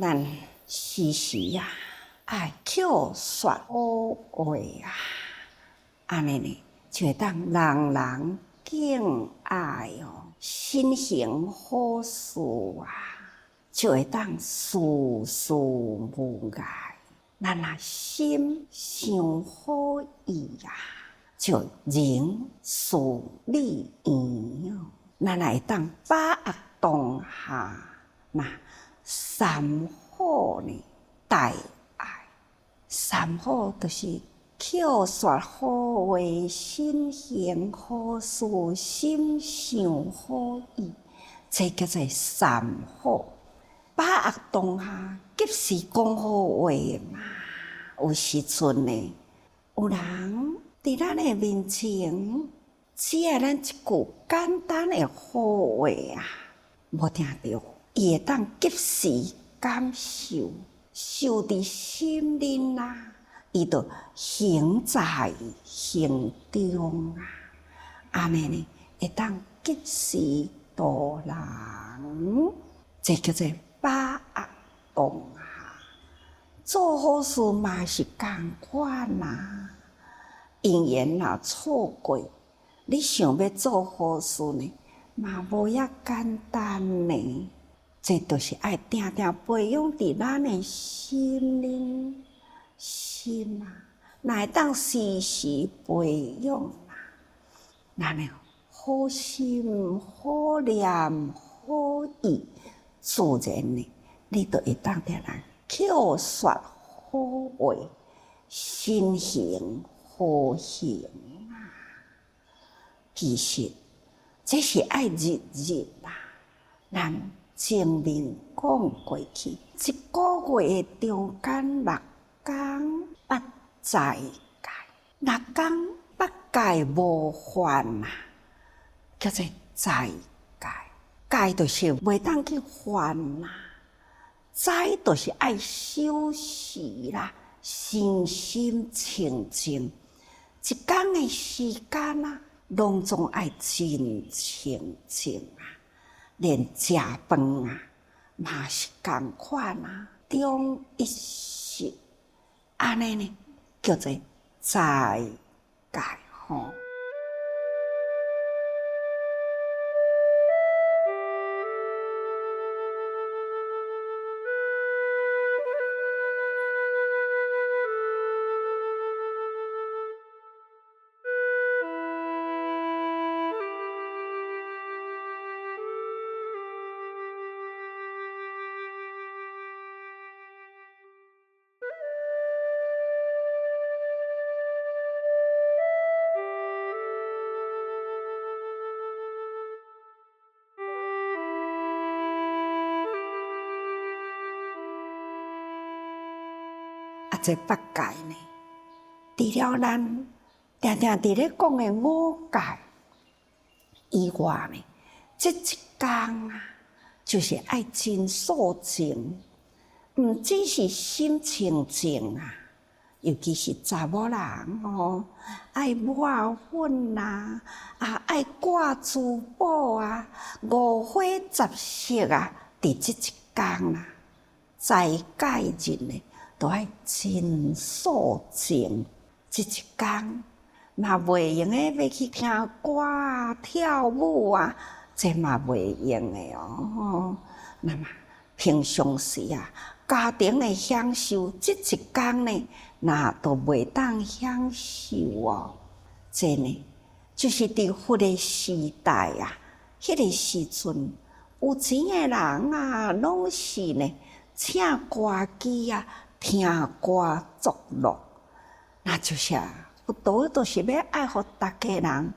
咱时时爱口说好话安尼呢，就会当人人敬爱心行好事就会当事事无碍。咱心想好意就人事利圆咱会当把握当下三好呢大爱。三好就是口说好话，心行好事，心想好意，这叫做三好。把握当下，及时讲好话嘛。有时阵呢，有人伫咱的面前，只要咱一句简单的好话无听到，伊会当及时感受，受伫心里伊就行在行中安尼呢，会当及时度人，这叫做把握当下。做好事嘛是同款因缘错过，你想要做好事呢，嘛无遐简单呢。这就是爱定定培养伫咱的心灵心哪会当时时培养咱的好心好念好意，自然呢，你就会当定人口说好话，心行好行其实这是爱日日咱前面讲过去，一个月的中间6天捌斋戒，6天捌戒无犯叫做斋戒。戒就是袂当去犯斋就是爱休息身心清净。一天的时间拢总爱真清净连食饭嘛是同款中一食安尼呢，叫做斋戒这八戒呢，除了咱常常伫咧讲的5戒以外呢，这一天就是爱真肃静，毋只是心清净尤其是查某人爱抹粉爱挂珠宝五花杂色伫这一天斋戒日呢，都爱真肃静。这一天，嘛袂用的要去听歌跳舞这嘛袂用的那么平常时家庭的享受，这一天呢，那都袂当享受这呢，就是伫佛的时代迄个时阵，有钱的人拢是呢，请歌姬听歌作乐，那就是佛陀就是要爱互大家人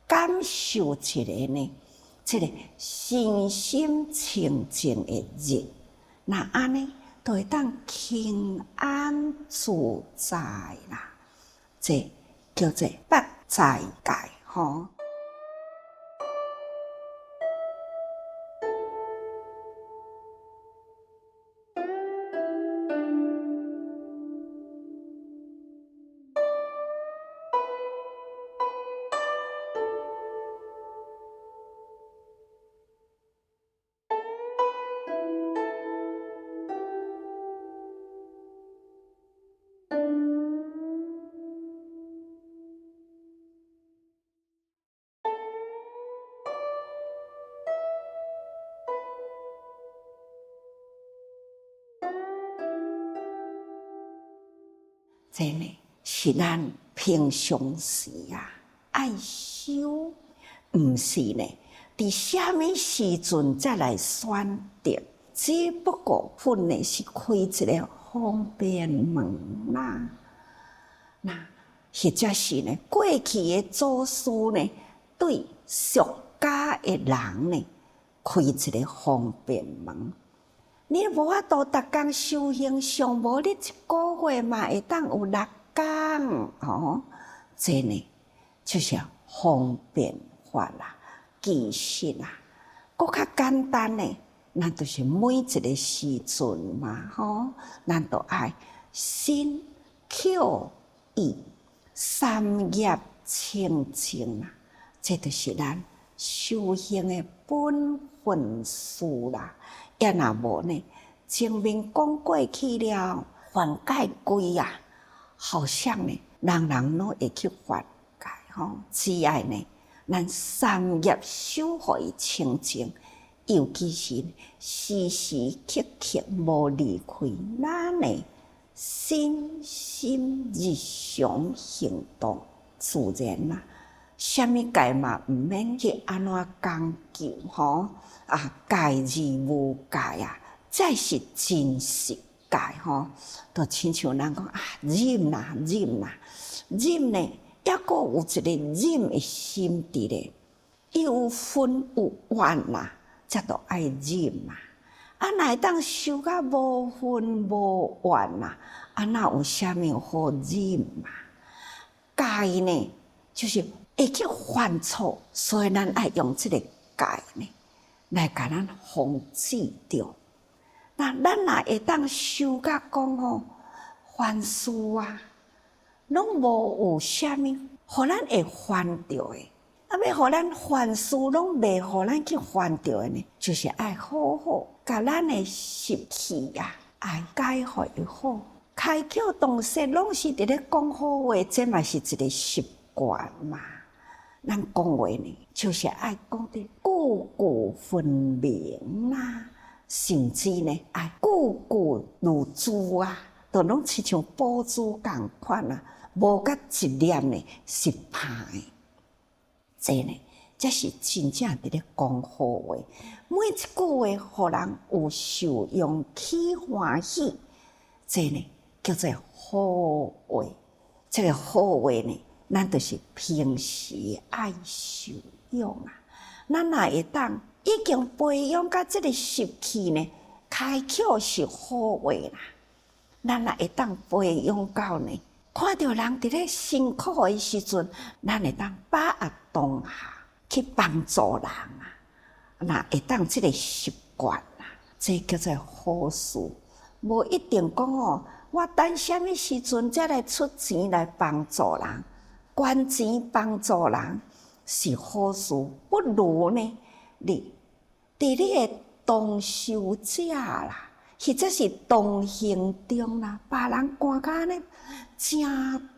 感受一个呢，这个身心清净的日，那安尼就会当平安自在这叫做八斋戒真诶是咱平常时啊爱修，毋是呢？伫啥物时阵才来选择？只不过份呢是开一个方便门啦。那或者是呢，过去的祖师呢，对俗家的人呢，开一个方便门。你无法度逐工修行，上无你一个月嘛会当有6工哦。这呢就是方便法啦。其实啊，搁较简单呢，咱就是每一个时阵嘛，咱都爱身口意三业清净啦，这就是咱修行的本分事啦。也若无呢，前面讲过去了，犯戒规啊，好像呢，人人拢会去犯戒只爱呢，咱三业守互伊清净，尤其是时时刻刻无离开咱的身心日常行动，自然啦。啥物戒嘛，毋免去安怎讲究戒字无戒啊，才是真实戒就亲像人讲忍啦，忍呢，抑阁有一个忍的心伫咧，有分有怨啦，才着爱忍嘛。若会当修甲无分无怨啦，哪有啥物好忍嘛？戒呢，就是会去犯错，所以咱爱用这个戒呢，来甲咱防止着。那咱若会当修甲讲凡事啊，拢无有啥物，互咱会犯着的。要互咱凡事拢袂互咱去犯着的呢，就是爱好好甲咱的习气啊，爱改互伊好。开口动舌拢是伫咧讲好话，这嘛是一个习惯嘛。咱讲话呢，就是爱讲得句句分明啦，甚至呢，爱句句如珠啊，就拢亲像宝珠共款啊，无甲一粒呢是歹的。这呢，才是真正伫咧讲好话。每一句话，互人有受用起欢喜，这呢叫做好话。这个好话呢，咱就是平时爱受用啊。咱若会当已经培养到这个习气呢，开口是好话啦。咱若会当培养到呢，看到人伫咧辛苦的时阵，咱会当把握当下去帮助人啊。若会当这个习惯啦，这叫做好事。无一定讲我等什么时阵才来出钱来帮助人，捐钱帮助人是好事，不如呢，你伫你的同修者啦，或者是同行中啦，别人赶甲安尼真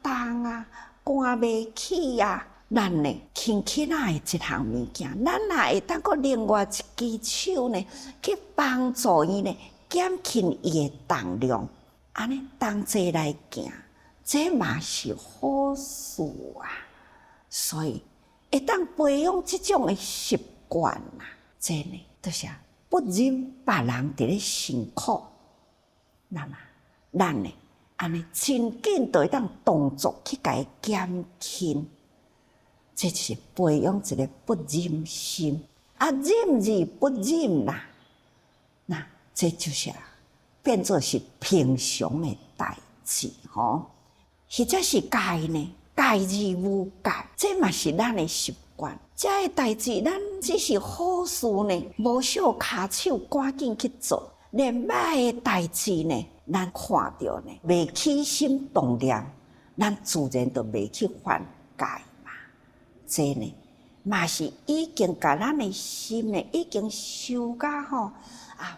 重啊，赶袂起啊，咱呢轻轻的一项物件，咱若会当个另外一只手呢，去帮助伊呢，减轻伊的重量。安尼同齐来行，这嘛是好事啊！所以会当培养这种的习惯啊，这呢，就是不忍别人伫咧辛苦，那么咱呢，安尼真紧就会当动作去甲伊减轻，这就是培养一个不忍心忍字不忍啦，那这就是变做是平常的代志或者是戒呢？戒字无戒，这嘛是咱的习惯。这个代志，咱只是好事呢，无小骹手赶紧去做；连歹的代志呢，咱看到呢，未起心动念，咱自然就未去犯戒嘛。这呢，嘛是已经甲咱的心呢，已经修甲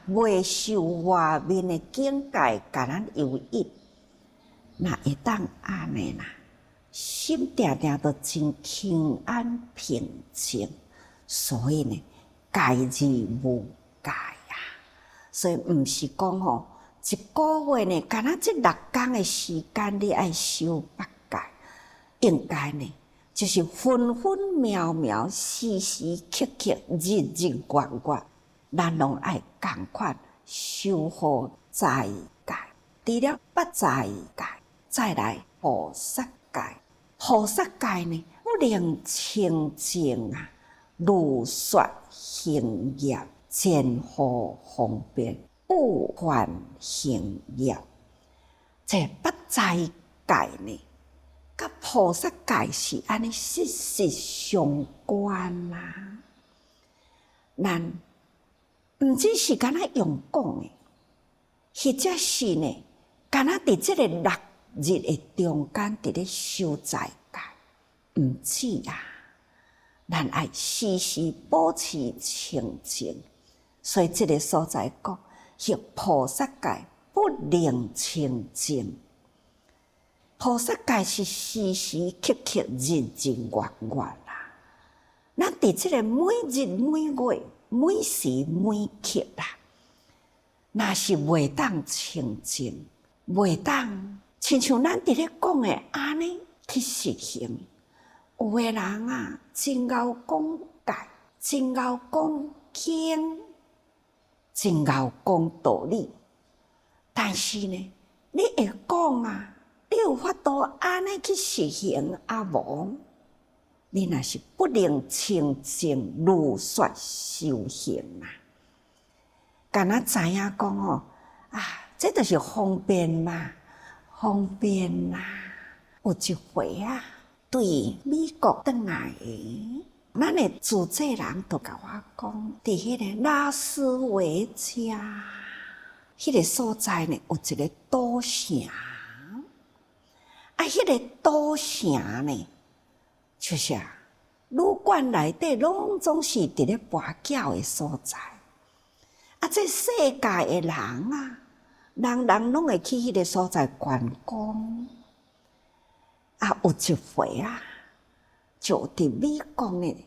未受外面的境界，甲咱有益，那会当安尼啦，心定定都真平安平静。所以呢，戒字无戒啊，所以毋是讲一个月呢，敢若这6天的时间，你爱修8界，应该呢，就是分分秒秒、时时刻刻、日日月月，咱拢爱共款修好在界。除了8在界，再来菩萨界。菩萨界呢，能清净啊，如说行业，前后方便，无患行业。这8在界呢，甲菩萨界是安尼息息相关啦。咱毋只是敢若用讲的，或者是呢，敢若伫即个6日的中间伫咧修在界，毋止啊，咱爱时时保持清净。所以即个所在讲，迄菩萨界不能清净。菩萨界是时时刻刻、日日月月啦。咱伫即个每日每月、每时每刻啦，若是袂当清净，袂当亲像咱伫咧讲的安尼去实行。有的人啊，真敖讲戒，真敖讲经，真敖讲道理，但是呢，你会讲啊，你有法度安尼去实行啊无？你若是不能清净如说修行啊，敢若知影讲吼啊，这就是方便嘛，方便啦。有一回啊，对美国转来的，咱的主治人就甲我讲，伫迄个拉斯维加迄个所在呢，有一个赌城，啊，迄个赌城呢，就是啊，旅馆内底拢总是伫咧跋筊的所在。啊，这世界的人啊，人人拢会去迄个所在观光。啊，有一回啊，就伫美国呢，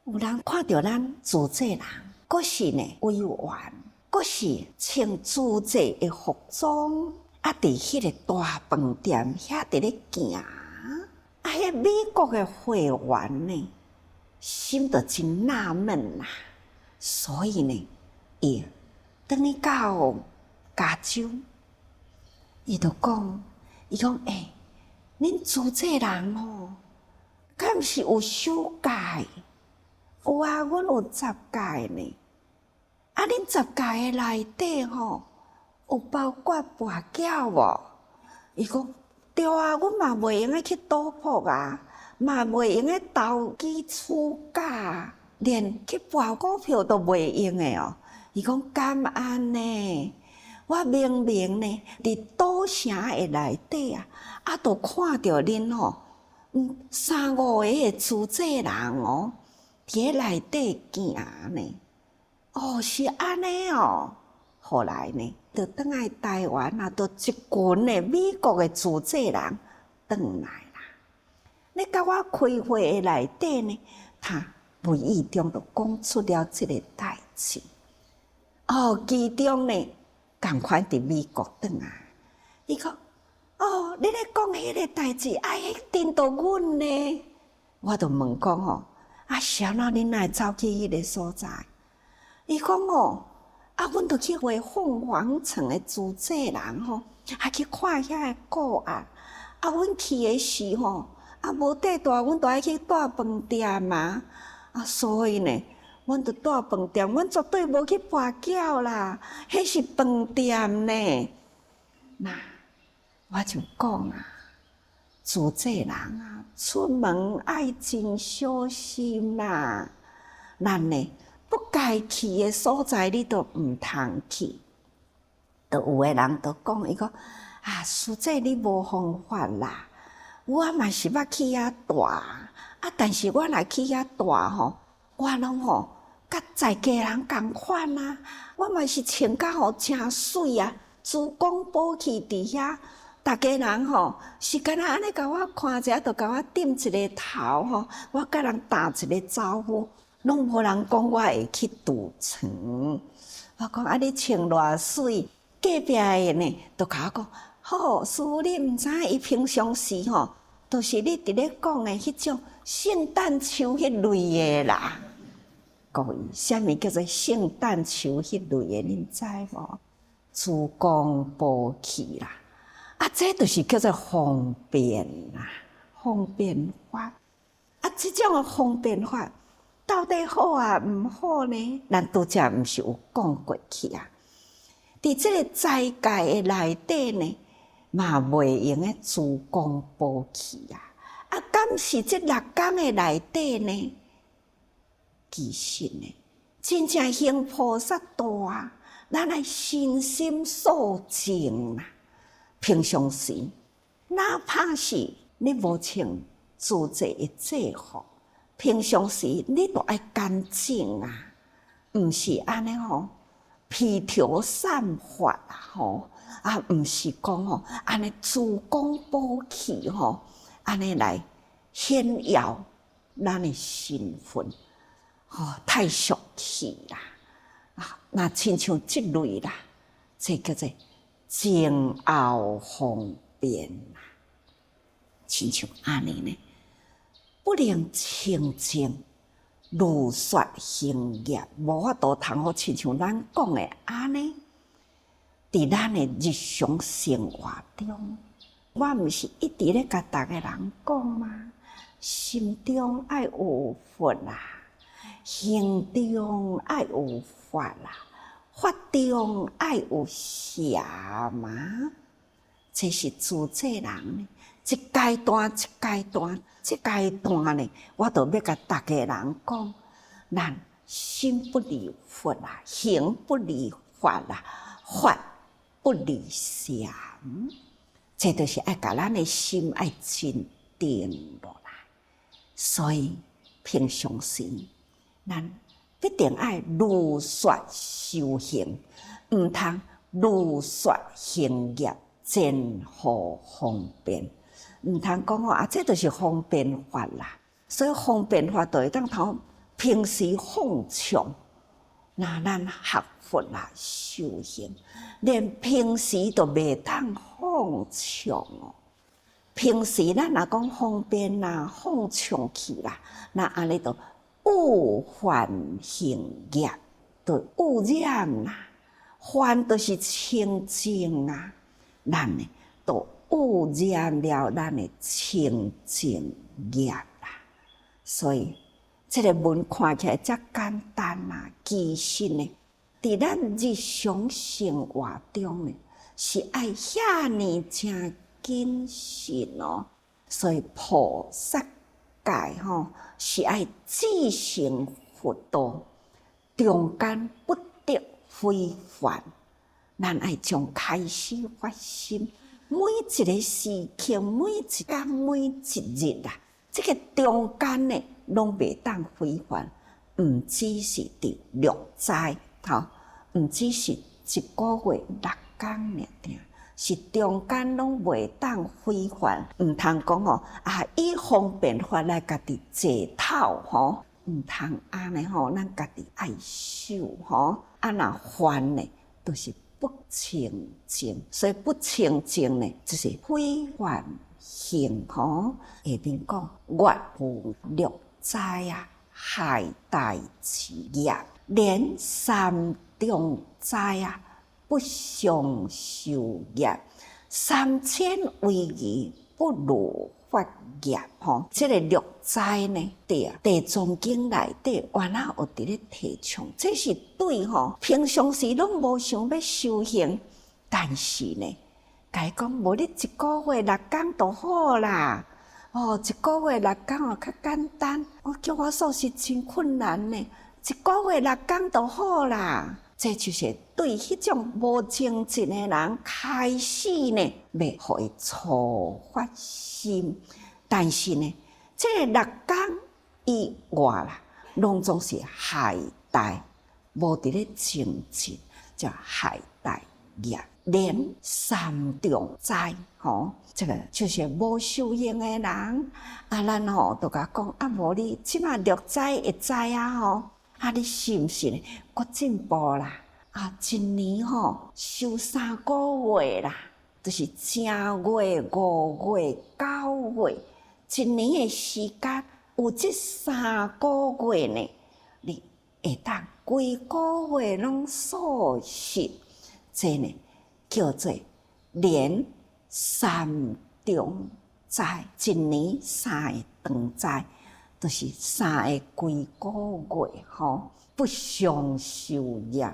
有人看到咱主治人，佫是呢委员，佫是穿主治的服装，啊，伫迄个大饭店遐伫咧行，啊，迄美国的会员呢，心就真纳闷啦，所以呢，伊等于到加州，伊就讲，伊讲恁主治人吼，敢毋是有修戒？有啊，阮有10戒呢。啊，恁10戒的内底吼，有包括跋筊无？伊讲对啊，阮嘛袂用去赌博啊，嘛袂用去投机取假，连去博股票都袂用的哦。伊讲敢安呢？我明明呢，伫赌城的内底啊，啊，都看到恁吼，3、5个的主治人哦，伫咧内底行呢。哦，是安尼哦。后来呢，就转来台湾啊，就一群的美国的主治人转来啦。咧甲我开会的内底呢，他无意中就讲出了即个代志。哦，其中呢，共款伫美国转来，伊讲哦，你咧讲迄个代志，啊，迄颠倒阮呢？我就问讲吼，啊，啥那恁来走去迄个所在？伊讲哦，啊，阮就去回凤凰城的主治人吼，啊去看遐个个案。啊，阮去的时吼，啊无地住，阮就爱去住饭店嘛。啊，所以呢，阮就住饭店，阮绝对无去跋筊啦。迄是饭店呢。那我就讲啊，主治人啊，出门爱真小心啦。咱呢，不该去的所在，你都毋通去。都有的人都讲伊讲啊，师姐你无方法啦。我嘛是捌去遐住，啊，但是我来去遐住吼，我拢吼甲在家人共款啊。我嘛是穿甲吼诚水啊，珠光宝气伫遐。大家人吼是干那安尼甲我看一下，就甲我点一个头吼，我甲人打一个招呼，拢无人讲我会去赌场。我讲啊，你穿偌水，隔壁的呢，都甲我讲，好，师父你毋知伊平常时吼，都是你伫咧讲的迄种圣诞树迄类的啦。各位，啥物叫做圣诞树迄类的？恁知无？珠光宝气啦，这就是叫做方便啦，方便法。这种的方便法到底好啊，毋好呢？咱拄则毋是有讲过去啊？伫这个斋戒的内底呢，嘛袂用的珠光宝气啊。敢是这6工的内底呢？其实呢，真正行菩萨道啊，咱来身心肃静啦。平常时，哪怕是你无穿自制的制服，平常时你都爱干净啊，毋是安尼吼，披头散发啊吼，毋是讲吼安尼珠光宝气吼，安尼来炫耀咱的身份，太俗气啦！那亲像即类啦，这叫做前后方便啦，亲像安尼呢。不能清净，如说行业，无法度通好亲像咱讲的安尼。伫咱的日常生活中，我毋是一直咧甲逐个人讲吗？心中爱有佛啦，行中爱有法啦，法中爱有邪嘛。这是自制人呢，一阶段一阶段。这阶段呢，我就要甲逐个人讲，咱心不离佛啦，行不离法啦，法不离邪。这就是爱甲咱的心爱真定落来。所以平常时，咱必定爱如说修行，毋通如说行业，真好方便。毋通讲哦，这就是方便法啦。所以方便法就会当通平时放松。那咱学佛啦，修行，连平时都袂当放松哦。平时咱若讲方便啦，放松去啦，那安尼就误犯行业，就污染啦。犯就是清净啊，咱呢都污染了咱的清净业啦。所以这个文看起来遮简单啊，其实呢，伫咱日常生活中呢，是爱遐尼正谨慎哦。所以菩萨戒吼，是爱自成佛道，中间不得非凡。咱爱从开始发心。每一个时刻，每一天，每一日啦，这个中间呢，拢袂当非凡。毋只是伫六斋，毋只是一个月6工尔定，是中间拢袂当非凡。毋通讲吼以方便法来家己坐透吼，毋通安尼吼，咱家己爱守吼。若犯呢，都是不清净，所以不清净呢，就是非凡行吼。下面讲越无六斋啊，害大之业，连三中斋啊，不相修业，3000为宜，不如法业吼。这个六斋呢，地藏经内底原来有伫咧提倡，这是对吼。平常时拢无想要修行，但是呢，甲伊讲无你一个月6工就好啦。一个月6工较简单，叫我做是真困难呢。一个月6工就好啦。这就是对迄种无精进的人开始呢，要互伊初发心。但是呢，这个6工以外啦，拢总是害大，无伫咧精进，叫害大业。连三中斋吼，这个就是无修行的人，咱吼都甲讲无你即马六斋会知啊吼，你是毋是呢？搁进步啦？一年收3个月啦，就是正月、5月、9月，一年的时间有这3个月呢，你会当规个月拢素食，这呢叫做连3中斋，一年3个长斋，就是3个规个月不伤受业。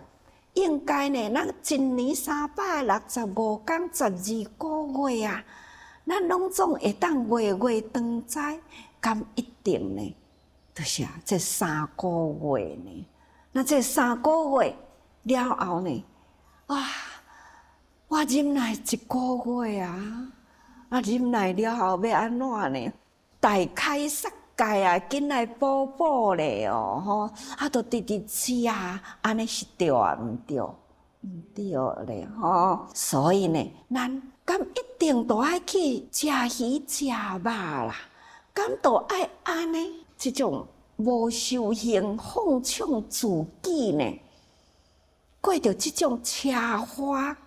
应该呢，咱一年365天12个月啊，咱拢总会当月月长斋，敢一定呢？就是这3个月呢，那这3个月了后呢，我忍耐1个月啊，忍耐了后要安怎呢？大开杀戒啊，紧来补补咧哦，都直直吃啊，安尼是对啊？毋对，毋对咧所以呢，咱敢一定都爱去食鱼食肉啦，敢都爱安尼？这种无修行、放纵自己呢，过着这种车花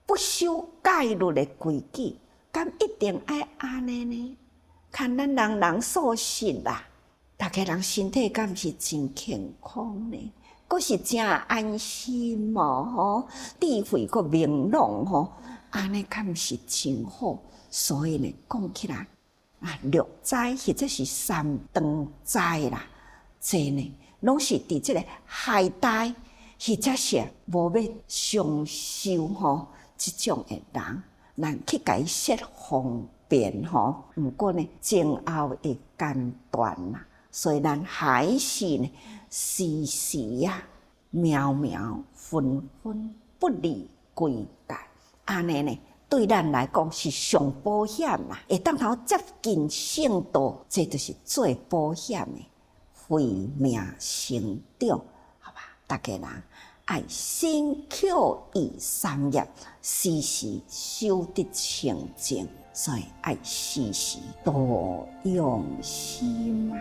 不守戒律的规矩，敢一定爱安尼呢？看咱人人素食啦，大家人身体敢是真健康呢？阁是真安心智慧阁明朗安尼敢是真好。所以呢，讲起来6斋或者是3长斋啦，这呢拢是伫即个海带或者是无要上修即种的人，咱去甲伊设方便毋过呢，前后会间断啦，所以咱还是呢，时时苗苗分分不离规矩，安尼呢，对咱来讲是上保险啦，会当头接近圣道，这就是最保险的慧命成长，好吧？大家人爱辛口意3业，时时修得清净。所以爱时时多用心啊。